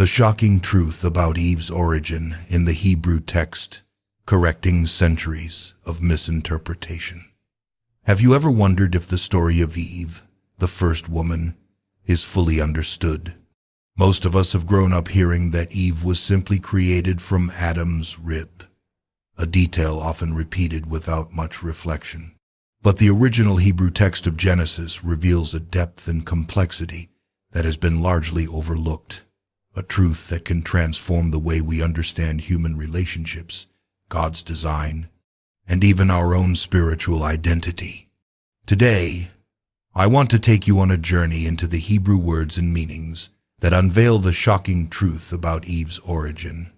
The shocking truth about Eve's origin in the Hebrew text, correcting centuries of misinterpretation. Have you ever wondered if the story of Eve, the first woman, is fully understood? Most of us have grown up hearing that Eve was simply created from Adam's rib, a detail often repeated without much reflection. But the original Hebrew text of Genesis reveals a depth and complexity that has been largely overlooked, a truth that can transform the way we understand human relationships, God's design, and even our own spiritual identity. Today, I want to take you on a journey into the Hebrew words and meanings that unveil the shocking truth about Eve's origin,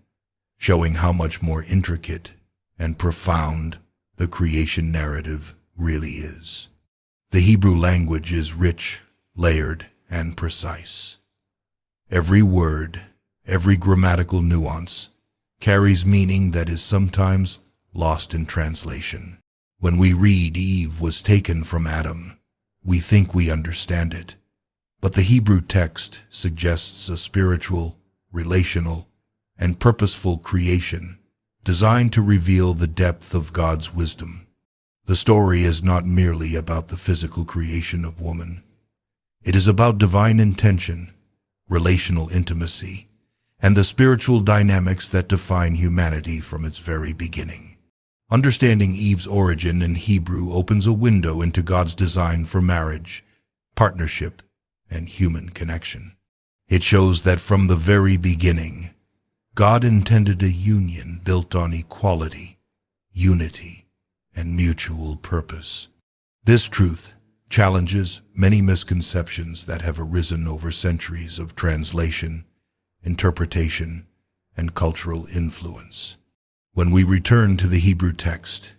showing how much more intricate and profound the creation narrative really is. The Hebrew language is rich, layered, and precise. Every word, every grammatical nuance, carries meaning that is sometimes lost in translation. When we read Eve was taken from Adam, we think we understand it. But the Hebrew text suggests a spiritual, relational, and purposeful creation designed to reveal the depth of God's wisdom. The story is not merely about the physical creation of woman. It is about divine intention, relational intimacy, and the spiritual dynamics that define humanity from its very beginning. Understanding Eve's origin in Hebrew opens a window into God's design for marriage, partnership, and human connection. It shows that from the very beginning, God intended a union built on equality, unity, and mutual purpose. This truth challenges many misconceptions that have arisen over centuries of translation, interpretation, and cultural influence. When we return to the Hebrew text,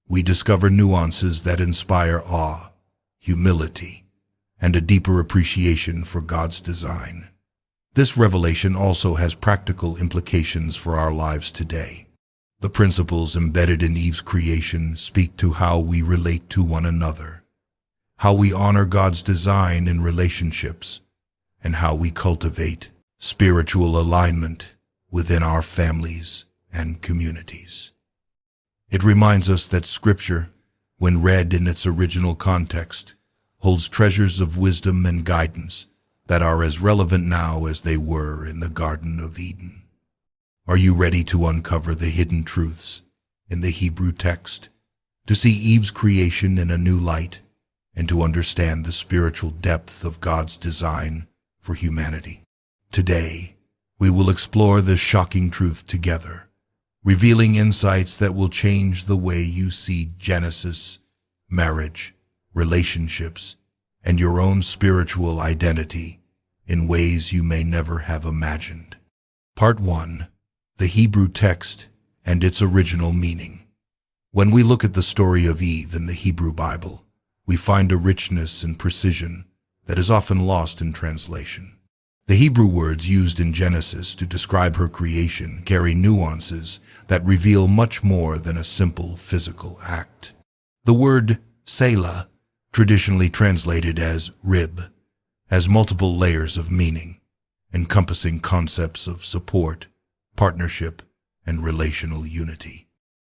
we discover nuances that inspire awe, humility, and a deeper appreciation for God's design. This revelation also has practical implications for our lives today. The principles embedded in Eve's creation speak to how we relate to one another, how we honor God's design in relationships, and how we cultivate spiritual alignment within our families and communities. It reminds us that Scripture, when read in its original context, holds treasures of wisdom and guidance that are as relevant now as they were in the Garden of Eden. Are you ready to uncover the hidden truths in the Hebrew text, to see Eve's creation in a new light, and to understand the spiritual depth of God's design for humanity? Today, we will explore this shocking truth together, revealing insights that will change the way you see Genesis, marriage, relationships, and your own spiritual identity in ways you may never have imagined. Part 1. The Hebrew text and its original meaning. When we look at the story of Eve in the Hebrew Bible, we find a richness and precision that is often lost in translation. The Hebrew words used in Genesis to describe her creation carry nuances that reveal much more than a simple physical act. The word Selah, traditionally translated as rib, has multiple layers of meaning, encompassing concepts of support, partnership, and relational unity.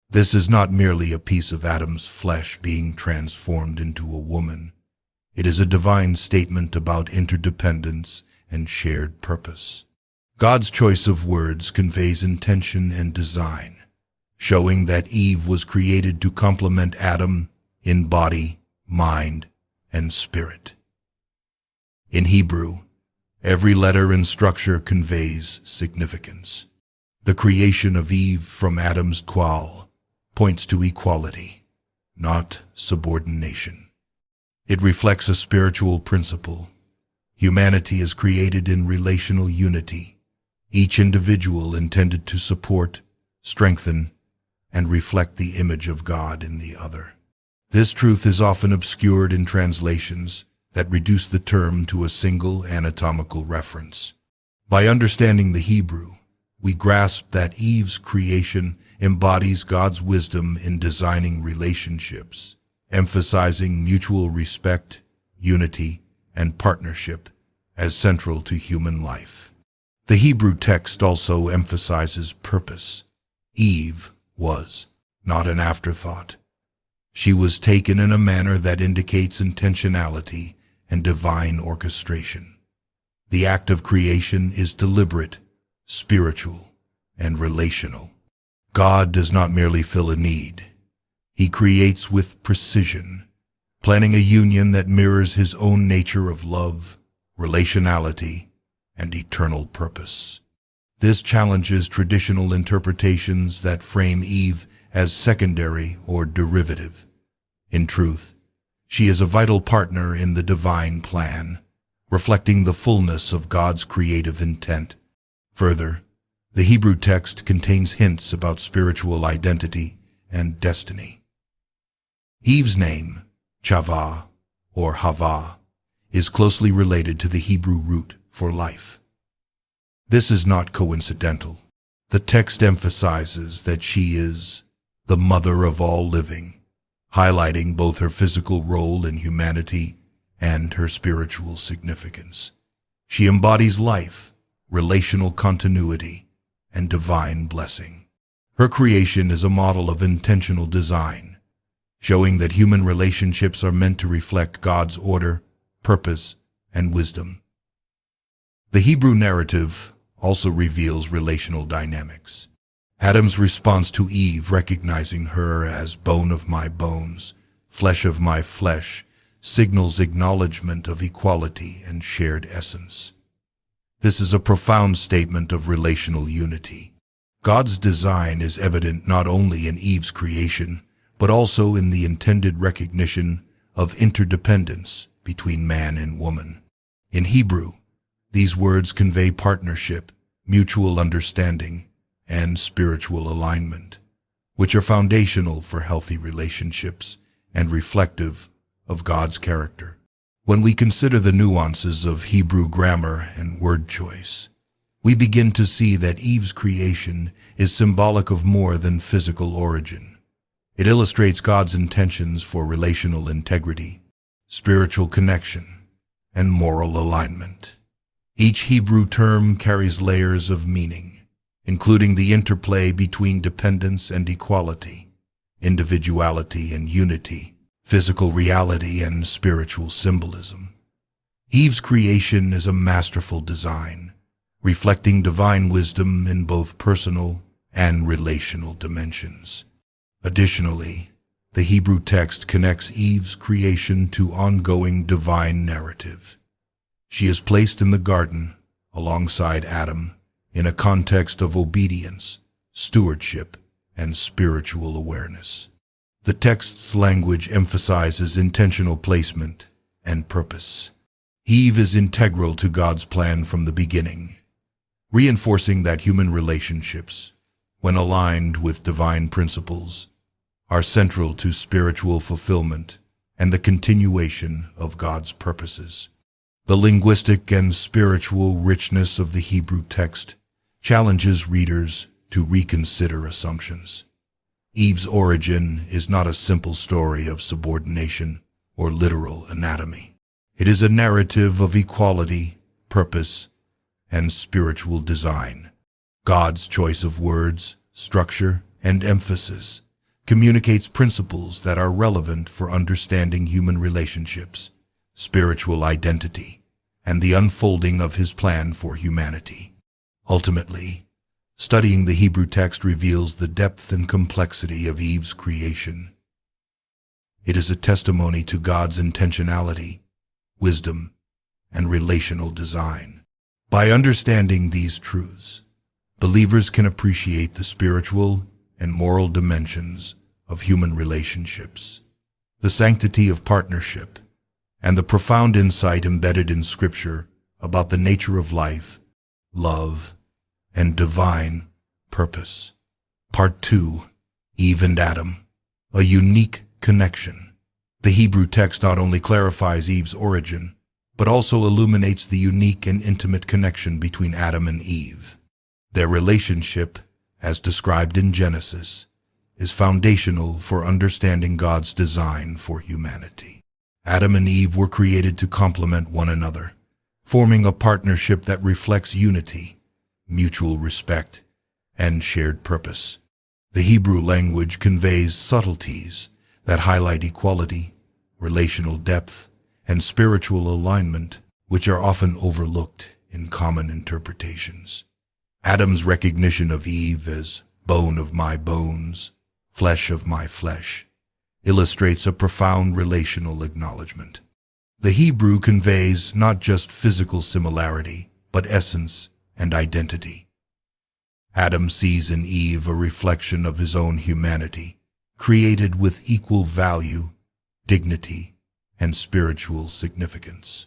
This is not merely a piece of Adam's flesh being transformed into a woman. It is a divine statement about interdependence and shared purpose. God's choice of words conveys intention and design, showing that Eve was created to complement Adam in body, mind, and spirit. In Hebrew, every letter and structure conveys significance. The creation of Eve from Adam's qual points to equality, not subordination. It reflects a spiritual principle. Humanity is created in relational unity, each individual intended to support, strengthen, and reflect the image of God in the other. This truth is often obscured in translations that reduce the term to a single anatomical reference. By understanding the Hebrew, we grasp that Eve's creation embodies God's wisdom in designing relationships, emphasizing mutual respect, unity, and partnership as central to human life. The Hebrew text also emphasizes purpose. Eve was not an afterthought. She was taken in a manner that indicates intentionality and divine orchestration. The act of creation is deliberate, spiritual, and relational. God does not merely fill a need. He creates with precision, planning a union that mirrors his own nature of love, relationality, and eternal purpose. This challenges traditional interpretations that frame Eve as secondary or derivative. In truth, she is a vital partner in the divine plan, reflecting the fullness of God's creative intent. Further, the Hebrew text contains hints about spiritual identity and destiny. Eve's name, Chava or Hava, is closely related to the Hebrew root for life. This is not coincidental. The text emphasizes that she is the mother of all living, highlighting both her physical role in humanity and her spiritual significance. She embodies life, relational continuity, and divine blessing. Her creation is a model of intentional design, showing that human relationships are meant to reflect God's order, purpose, and wisdom. The Hebrew narrative also reveals relational dynamics. Adam's response to Eve, recognizing her as bone of my bones, flesh of my flesh, signals acknowledgement of equality and shared essence. This is a profound statement of relational unity. God's design is evident not only in Eve's creation, but also in the intended recognition of interdependence between man and woman. In Hebrew, these words convey partnership, mutual understanding, and spiritual alignment, which are foundational for healthy relationships and reflective of God's character. When we consider the nuances of Hebrew grammar and word choice, we begin to see that Eve's creation is symbolic of more than physical origin. It illustrates God's intentions for relational integrity, spiritual connection, and moral alignment. Each Hebrew term carries layers of meaning, including the interplay between dependence and equality, individuality and unity, physical reality and spiritual symbolism. Eve's creation is a masterful design, reflecting divine wisdom in both personal and relational dimensions. Additionally, the Hebrew text connects Eve's creation to ongoing divine narrative. She is placed in the garden alongside Adam in a context of obedience, stewardship, and spiritual awareness. The text's language emphasizes intentional placement and purpose. Eve is integral to God's plan from the beginning, reinforcing that human relationships, when aligned with divine principles, are central to spiritual fulfillment and the continuation of God's purposes. The linguistic and spiritual richness of the Hebrew text challenges readers to reconsider assumptions. Eve's origin is not a simple story of subordination or literal anatomy. It is a narrative of equality, purpose, and spiritual design. God's choice of words, structure, and emphasis communicates principles that are relevant for understanding human relationships, spiritual identity, and the unfolding of his plan for humanity. Ultimately, studying the Hebrew text reveals the depth and complexity of Eve's creation. It is a testimony to God's intentionality, wisdom, and relational design. By understanding these truths, believers can appreciate the spiritual and moral dimensions of human relationships, the sanctity of partnership, and the profound insight embedded in Scripture about the nature of life, love, and divine purpose. Part 2. Eve and Adam. A unique connection. The Hebrew text not only clarifies Eve's origin, but also illuminates the unique and intimate connection between Adam and Eve. Their relationship, as described in Genesis, is foundational for understanding God's design for humanity. Adam and Eve were created to complement one another, forming a partnership that reflects unity, mutual respect, and shared purpose. The Hebrew language conveys subtleties that highlight equality, relational depth, and spiritual alignment, which are often overlooked in common interpretations. Adam's recognition of Eve as bone of my bones, flesh of my flesh, illustrates a profound relational acknowledgement. The Hebrew conveys not just physical similarity, but essence and identity. Adam sees in Eve a reflection of his own humanity, created with equal value, dignity, and spiritual significance.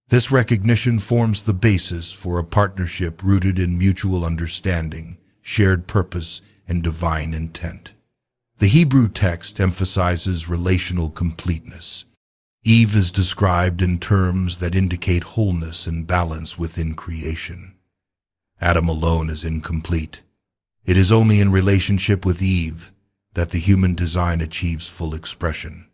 This recognition forms the basis for a partnership rooted in mutual understanding, shared purpose, and divine intent. The Hebrew text emphasizes relational completeness. Eve is described in terms that indicate wholeness and balance within creation. Adam alone is incomplete. It is only in relationship with Eve that the human design achieves full expression.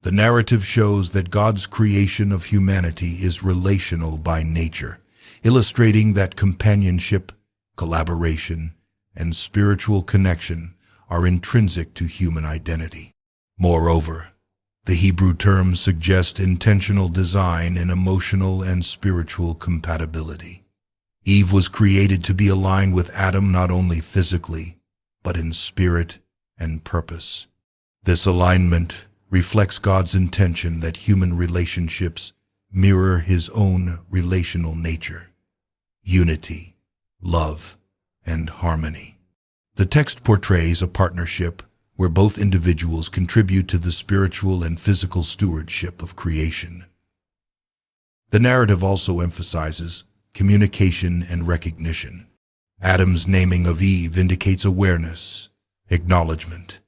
The narrative shows that God's creation of humanity is relational by nature, illustrating that companionship, collaboration, and spiritual connection are intrinsic to human identity. Moreover, the Hebrew terms suggest intentional design and emotional and spiritual compatibility. Eve was created to be aligned with Adam not only physically, but in spirit and purpose. This alignment reflects God's intention that human relationships mirror His own relational nature, unity, love, and harmony. The text portrays a partnership where both individuals contribute to the spiritual and physical stewardship of creation. The narrative also emphasizes communication and recognition. Adam's naming of Eve indicates awareness, acknowledgement,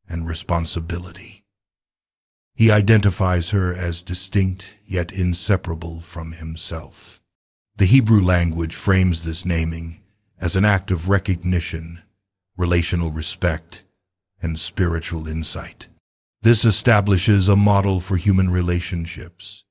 and responsibility. He identifies her as distinct yet inseparable from himself. The Hebrew language frames this naming as an act of recognition, relational respect, and spiritual insight. This establishes a model for human relationships,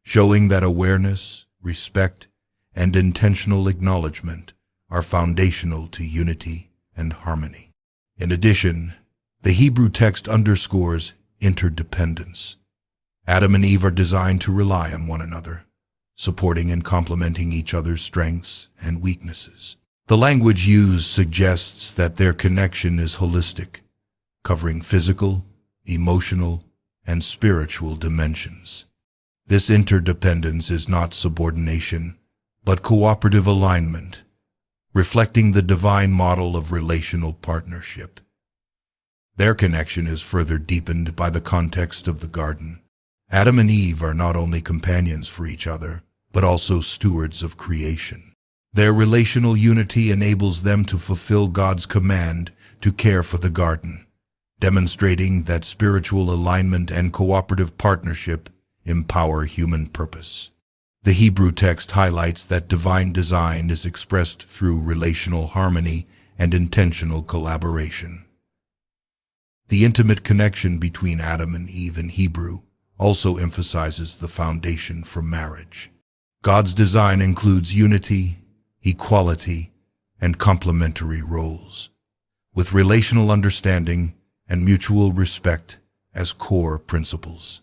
showing that awareness, respect, and intentional acknowledgement are foundational to unity and harmony. In addition, the Hebrew text underscores interdependence. Adam and Eve are designed to rely on one another, supporting and complementing each other's strengths and weaknesses. The language used suggests that their connection is holistic, covering physical, emotional, and spiritual dimensions. This interdependence is not subordination, but cooperative alignment, reflecting the divine model of relational partnership. Their connection is further deepened by the context of the garden. Adam and Eve are not only companions for each other, but also stewards of creation. Their relational unity enables them to fulfill God's command to care for the garden, demonstrating that spiritual alignment and cooperative partnership empower human purpose. The Hebrew text highlights that divine design is expressed through relational harmony and intentional collaboration. The intimate connection between Adam and Eve in Hebrew also emphasizes the foundation for marriage. God's design includes unity, equality, and complementary roles, with relational understanding and mutual respect as core principles.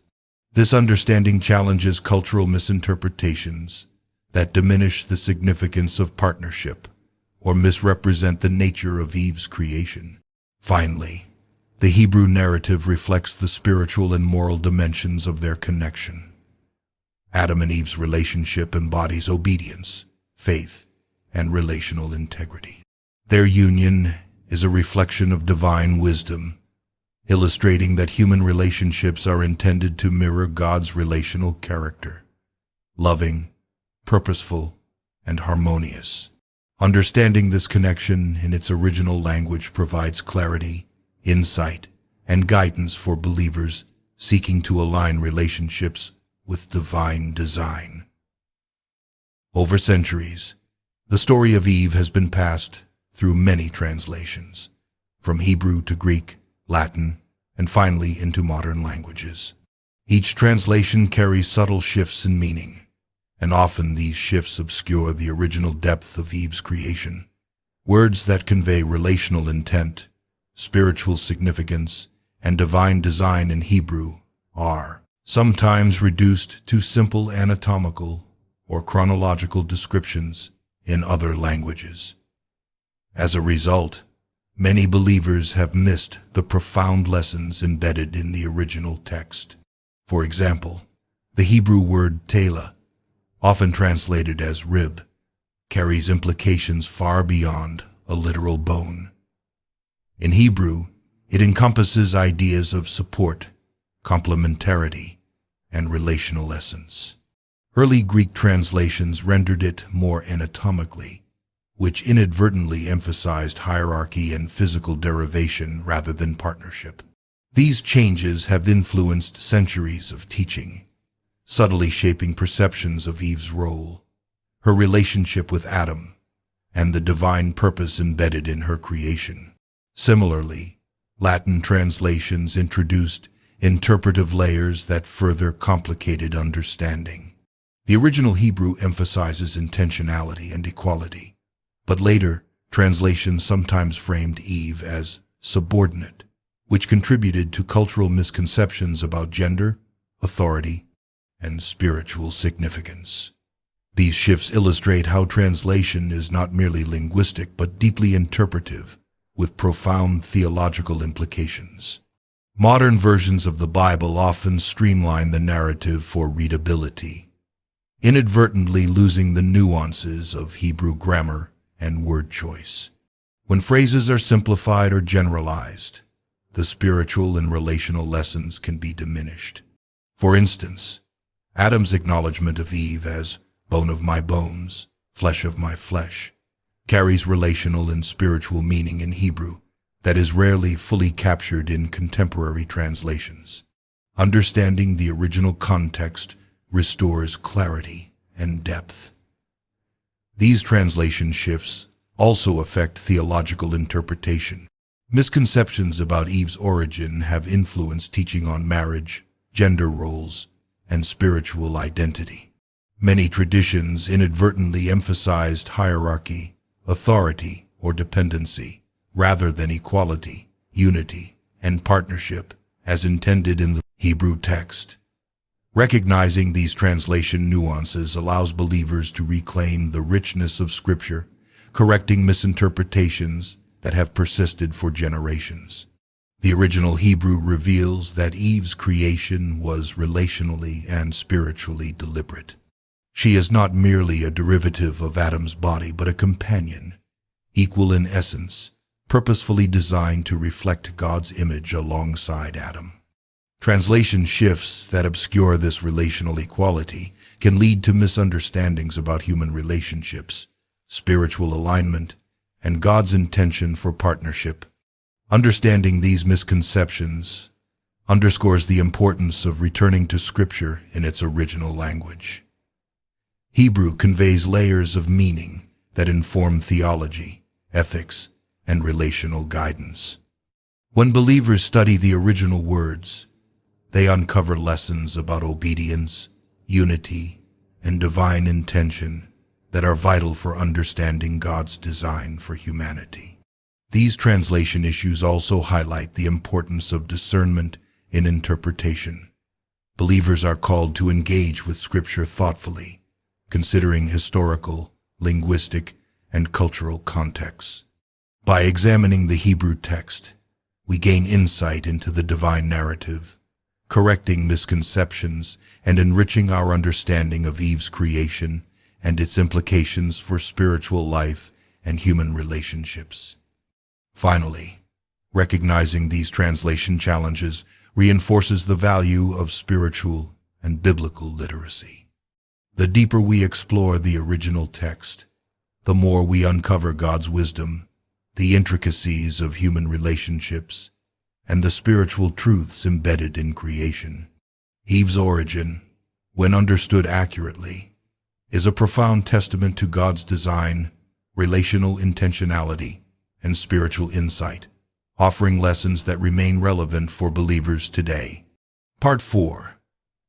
This understanding challenges cultural misinterpretations that diminish the significance of partnership or misrepresent the nature of Eve's creation. Finally, the Hebrew narrative reflects the spiritual and moral dimensions of their connection. Adam and Eve's relationship embodies obedience, faith, and relational integrity. Their union is a reflection of divine wisdom, illustrating that human relationships are intended to mirror God's relational character, loving, purposeful, and harmonious. Understanding this connection in its original language provides clarity, insight, and guidance for believers seeking to align relationships with divine design. Over centuries, the story of Eve has been passed through many translations, from Hebrew to Greek, Latin, and finally into modern languages. Each translation carries subtle shifts in meaning, and often these shifts obscure the original depth of Eve's creation. Words that convey relational intent, spiritual significance, and divine design in Hebrew are sometimes reduced to simple anatomical or chronological descriptions in other languages. As a result, many believers have missed the profound lessons embedded in the original text. For example, the Hebrew word tela, often translated as rib, carries implications far beyond a literal bone. In Hebrew, it encompasses ideas of support, complementarity, and relational essence. Early Greek translations rendered it more anatomically, which inadvertently emphasized hierarchy and physical derivation rather than partnership. These changes have influenced centuries of teaching, subtly shaping perceptions of Eve's role, her relationship with Adam, and the divine purpose embedded in her creation. Similarly, Latin translations introduced interpretive layers that further complicated understanding. The original Hebrew emphasizes intentionality and equality, but later translations sometimes framed Eve as subordinate, which contributed to cultural misconceptions about gender, authority, and spiritual significance. These shifts illustrate how translation is not merely linguistic but deeply interpretive, with profound theological implications. Modern versions of the Bible often streamline the narrative for readability, inadvertently losing the nuances of Hebrew grammar and word choice. When phrases are simplified or generalized, the spiritual and relational lessons can be diminished. For instance, Adam's acknowledgement of Eve as bone of my bones, flesh of my flesh, carries relational and spiritual meaning in Hebrew that is rarely fully captured in contemporary translations. Understanding the original context restores clarity and depth. These translation shifts also affect theological interpretation. Misconceptions about Eve's origin have influenced teaching on marriage, gender roles, and spiritual identity. Many traditions inadvertently emphasized hierarchy, authority, or dependency, rather than equality, unity, and partnership as intended in the Hebrew text. Recognizing these translation nuances allows believers to reclaim the richness of Scripture, correcting misinterpretations that have persisted for generations. The original Hebrew reveals that Eve's creation was relationally and spiritually deliberate. She is not merely a derivative of Adam's body, but a companion, equal in essence, purposefully designed to reflect God's image alongside Adam. Translation shifts that obscure this relational equality can lead to misunderstandings about human relationships, spiritual alignment, and God's intention for partnership. Understanding these misconceptions underscores the importance of returning to Scripture in its original language. Hebrew conveys layers of meaning that inform theology, ethics, and relational guidance. When believers study the original words, they uncover lessons about obedience, unity, and divine intention that are vital for understanding God's design for humanity. These translation issues also highlight the importance of discernment in interpretation. Believers are called to engage with Scripture thoughtfully, considering historical, linguistic, and cultural contexts. By examining the Hebrew text, we gain insight into the divine narrative, correcting misconceptions and enriching our understanding of Eve's creation and its implications for spiritual life and human relationships. Finally, recognizing these translation challenges reinforces the value of spiritual and biblical literacy. The deeper we explore the original text, the more we uncover God's wisdom, the intricacies of human relationships, and the spiritual truths embedded in creation. Eve's origin, when understood accurately, is a profound testament to God's design, relational intentionality, and spiritual insight, offering lessons that remain relevant for believers today. Part 4.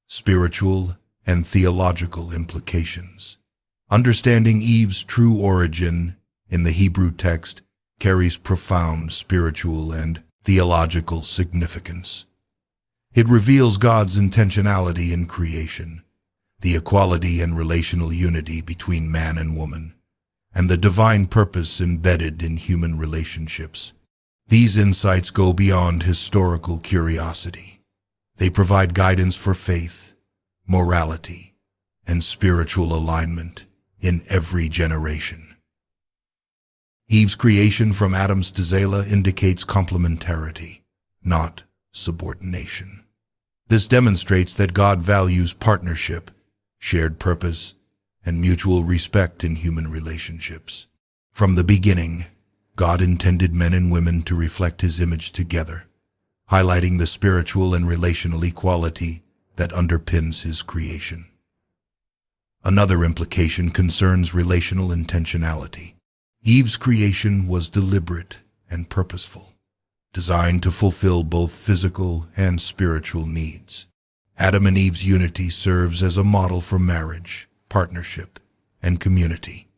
Spiritual and Theological Implications. Understanding Eve's true origin in the Hebrew text carries profound spiritual and theological significance. It reveals God's intentionality in creation, the equality and relational unity between man and woman, and the divine purpose embedded in human relationships. These insights go beyond historical curiosity. They provide guidance for faith, morality, and spiritual alignment in every generation. Eve's creation from Adam's to Zela indicates complementarity, not subordination. This demonstrates that God values partnership, shared purpose, and mutual respect in human relationships. From the beginning, God intended men and women to reflect His image together, highlighting the spiritual and relational equality that underpins His creation. Another implication concerns relational intentionality. Eve's creation was deliberate and purposeful, designed to fulfill both physical and spiritual needs. Adam and Eve's unity serves as a model for marriage, partnership, and community,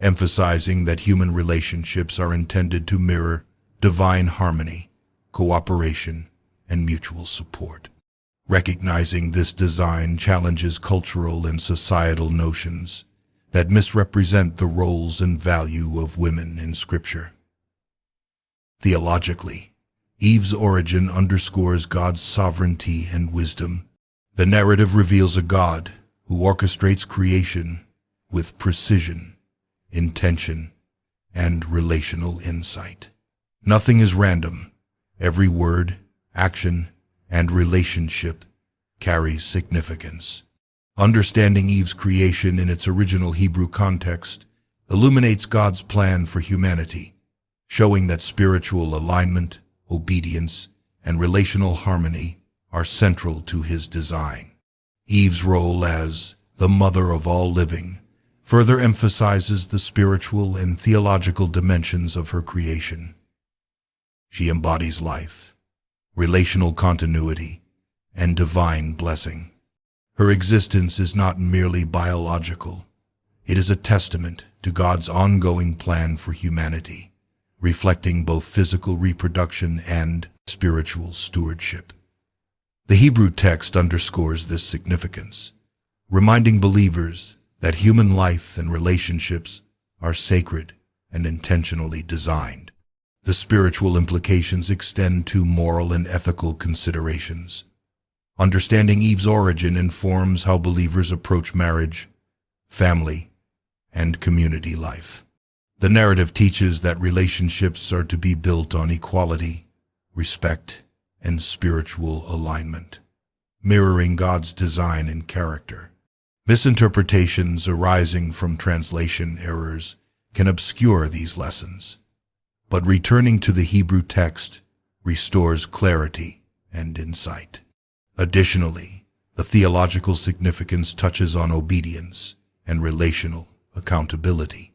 emphasizing that human relationships are intended to mirror divine harmony, cooperation, and mutual support. Recognizing this design challenges cultural and societal notions that misrepresent the roles and value of women in Scripture. Theologically, Eve's origin underscores God's sovereignty and wisdom. The narrative reveals a God who orchestrates creation with precision, intention, and relational insight. Nothing is random. Every word, action, and relationship carries significance. Understanding Eve's creation in its original Hebrew context illuminates God's plan for humanity, showing that spiritual alignment, obedience, and relational harmony are central to His design. Eve's role as the mother of all living further emphasizes the spiritual and theological dimensions of her creation. She embodies life, relational continuity, and divine blessing. Her existence is not merely biological. It is a testament to God's ongoing plan for humanity, reflecting both physical reproduction and spiritual stewardship. The Hebrew text underscores this significance, reminding believers that human life and relationships are sacred and intentionally designed. The spiritual implications extend to moral and ethical considerations. Understanding Eve's origin informs how believers approach marriage, family, and community life. The narrative teaches that relationships are to be built on equality, respect, and spiritual alignment, mirroring God's design and character. Misinterpretations arising from translation errors can obscure these lessons, but returning to the Hebrew text restores clarity and insight. Additionally, the theological significance touches on obedience and relational accountability.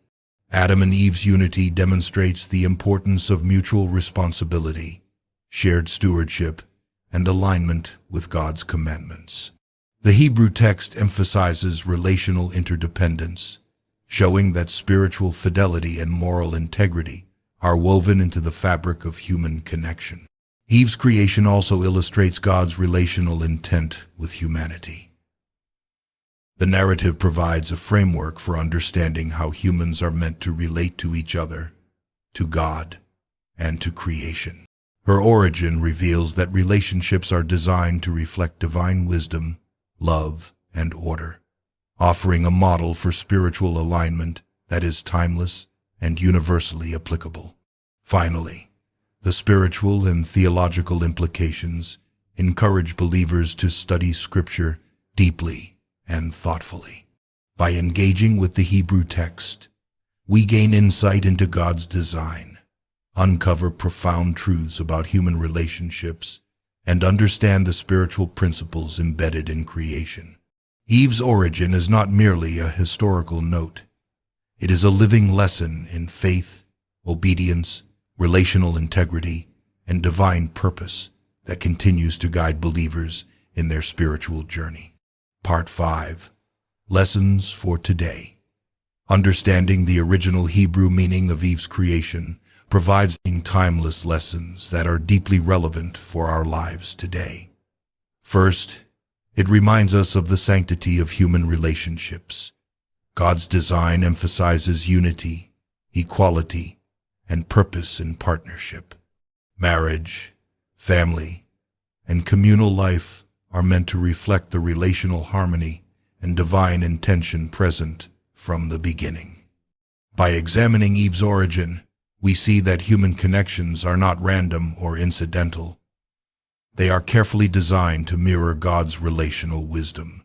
Adam and Eve's unity demonstrates the importance of mutual responsibility, shared stewardship, and alignment with God's commandments. The Hebrew text emphasizes relational interdependence, showing that spiritual fidelity and moral integrity are woven into the fabric of human connection. Eve's creation also illustrates God's relational intent with humanity. The narrative provides a framework for understanding how humans are meant to relate to each other, to God, and to creation. Her origin reveals that relationships are designed to reflect divine wisdom, love, and order, offering a model for spiritual alignment that is timeless and universally applicable. Finally, the spiritual and theological implications encourage believers to study Scripture deeply and thoughtfully. By engaging with the Hebrew text, we gain insight into God's design, uncover profound truths about human relationships, and understand the spiritual principles embedded in creation. Eve's origin is not merely a historical note. It is a living lesson in faith, obedience, relational integrity, and divine purpose that continues to guide believers in their spiritual journey. Part 5. Lessons for Today. Understanding the original Hebrew meaning of Eve's creation provides timeless lessons that are deeply relevant for our lives today. First, it reminds us of the sanctity of human relationships. God's design emphasizes unity, equality, and purpose in partnership. Marriage, family, and communal life are meant to reflect the relational harmony and divine intention present from the beginning. By examining Eve's origin, we see that human connections are not random or incidental. They are carefully designed to mirror God's relational wisdom.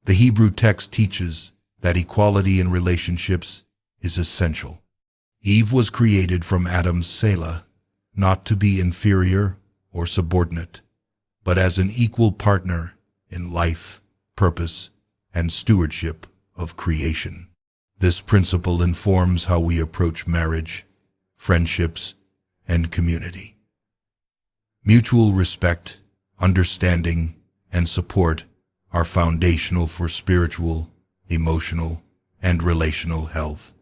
The Hebrew text teaches that equality in relationships is essential. Eve was created from Adam's Selah, not to be inferior or subordinate, but as an equal partner in life, purpose, and stewardship of creation. This principle informs how we approach marriage, friendships, and community. Mutual respect, understanding, and support are foundational for spiritual, emotional, and relational health.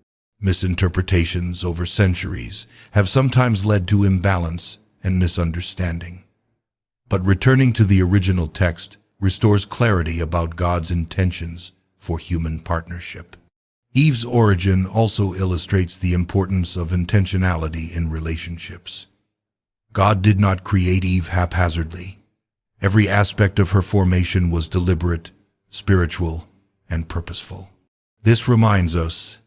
Misinterpretations over centuries have sometimes led to imbalance and misunderstanding. But returning to the original text restores clarity about God's intentions for human partnership. Eve's origin also illustrates the importance of intentionality in relationships. God did not create Eve haphazardly. Every aspect of her formation was deliberate, spiritual, and purposeful. This reminds us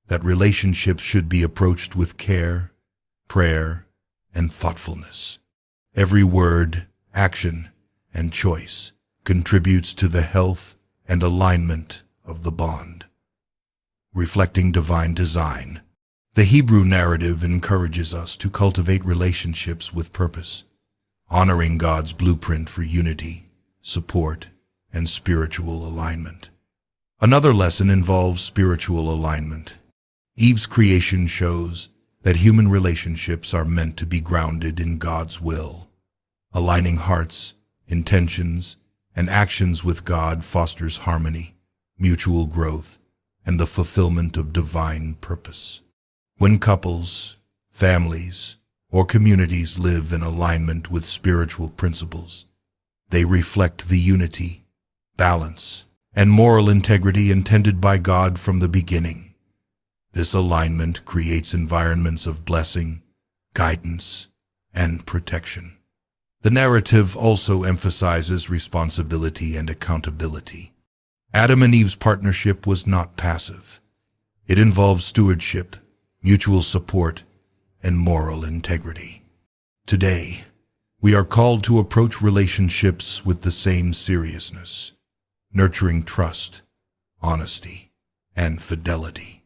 that relationships should be approached with care, prayer, and thoughtfulness. Every word, action, and choice contributes to the health and alignment of the bond. Reflecting divine design, the Hebrew narrative encourages us to cultivate relationships with purpose, honoring God's blueprint for unity, support, and spiritual alignment. Another lesson involves spiritual alignment. Eve's creation shows that human relationships are meant to be grounded in God's will. Aligning hearts, intentions, and actions with God fosters harmony, mutual growth, and the fulfillment of divine purpose. When couples, families, or communities live in alignment with spiritual principles, they reflect the unity, balance, and moral integrity intended by God from the beginning. This alignment creates environments of blessing, guidance, and protection. The narrative also emphasizes responsibility and accountability. Adam and Eve's partnership was not passive. It involved stewardship, mutual support, and moral integrity. Today, we are called to approach relationships with the same seriousness, nurturing trust, honesty, and fidelity.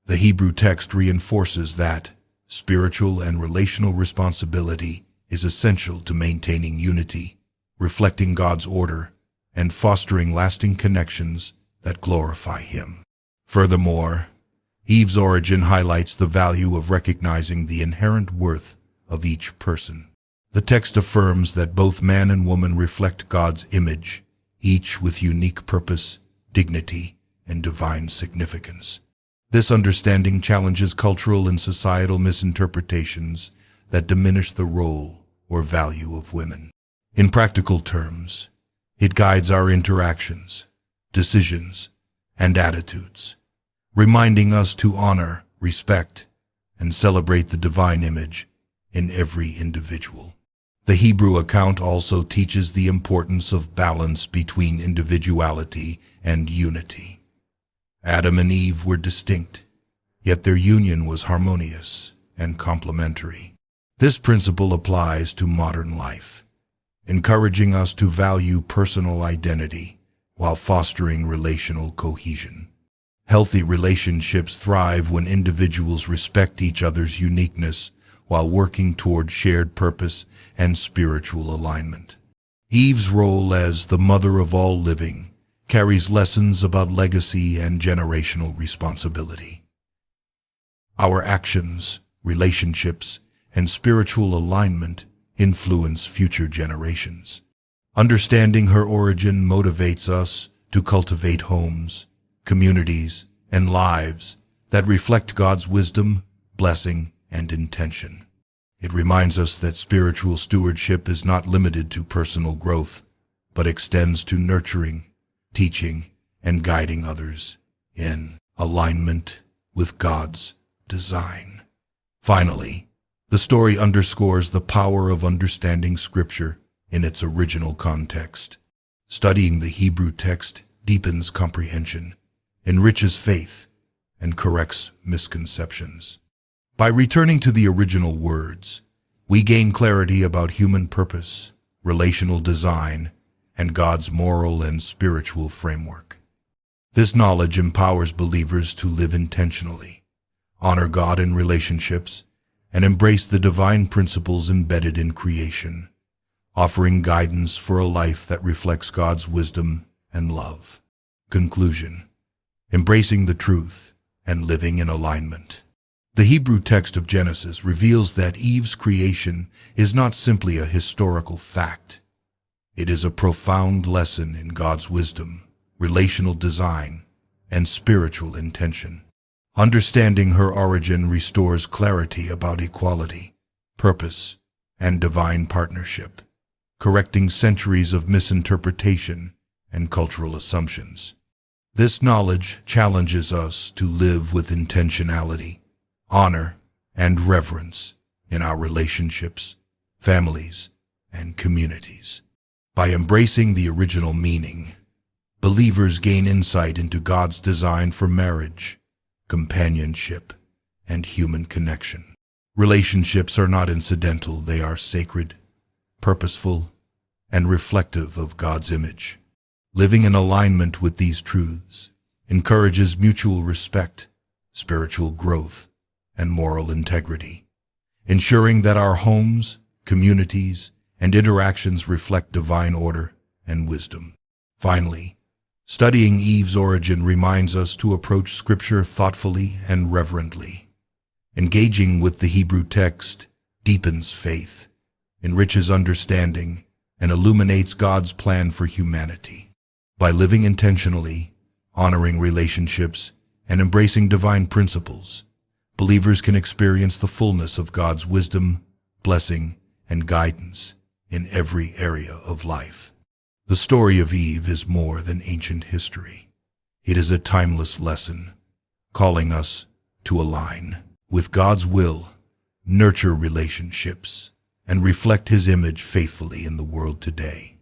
The Hebrew text reinforces that spiritual and relational responsibility is essential to maintaining unity, reflecting God's order, and fostering lasting connections that glorify Him. Furthermore, Eve's origin highlights the value of recognizing the inherent worth of each person. The text affirms that both man and woman reflect God's image, each with unique purpose, dignity, and divine significance. This understanding challenges cultural and societal misinterpretations that diminish the role or value of women. In practical terms, it guides our interactions, decisions, and attitudes, reminding us to honor, respect, and celebrate the divine image in every individual. The Hebrew account also teaches the importance of balance between individuality and unity. Adam and Eve were distinct, yet their union was harmonious and complementary. This principle applies to modern life, encouraging us to value personal identity while fostering relational cohesion. Healthy relationships thrive when individuals respect each other's uniqueness while working toward shared purpose and spiritual alignment. Eve's role as the mother of all living carries lessons about legacy and generational responsibility. Our actions, relationships, and spiritual alignment influence future generations. Understanding her origin motivates us to cultivate homes, communities, and lives that reflect God's wisdom, blessing, and intention. It reminds us that spiritual stewardship is not limited to personal growth, but extends to nurturing, teaching, and guiding others in alignment with God's design. Finally, the story underscores the power of understanding Scripture in its original context. Studying the Hebrew text deepens comprehension, enriches faith, and corrects misconceptions. By returning to the original words, we gain clarity about human purpose, relational design, and God's moral and spiritual framework. This knowledge empowers believers to live intentionally, honor God in relationships, and embrace the divine principles embedded in creation, offering guidance for a life that reflects God's wisdom and love. Conclusion: embracing the truth and living in alignment. The Hebrew text of Genesis reveals that Eve's creation is not simply a historical fact. It is a profound lesson in God's wisdom, relational design, and spiritual intention. Understanding her origin restores clarity about equality, purpose, and divine partnership, correcting centuries of misinterpretation and cultural assumptions. This knowledge challenges us to live with intentionality, honor, and reverence in our relationships, families, and communities. By embracing the original meaning, believers gain insight into God's design for marriage, companionship, and human connection. Relationships are not incidental, they are sacred, purposeful, and reflective of God's image. Living in alignment with these truths encourages mutual respect, spiritual growth, and moral integrity, ensuring that our homes, communities, and interactions reflect divine order and wisdom. Finally, studying Eve's origin reminds us to approach Scripture thoughtfully and reverently. Engaging with the Hebrew text deepens faith, enriches understanding, and illuminates God's plan for humanity. By living intentionally, honoring relationships, and embracing divine principles, believers can experience the fullness of God's wisdom, blessing, and guidance in every area of life. The story of Eve is more than ancient history. It is a timeless lesson, calling us to align with God's will, nurture relationships, and reflect His image faithfully in the world today.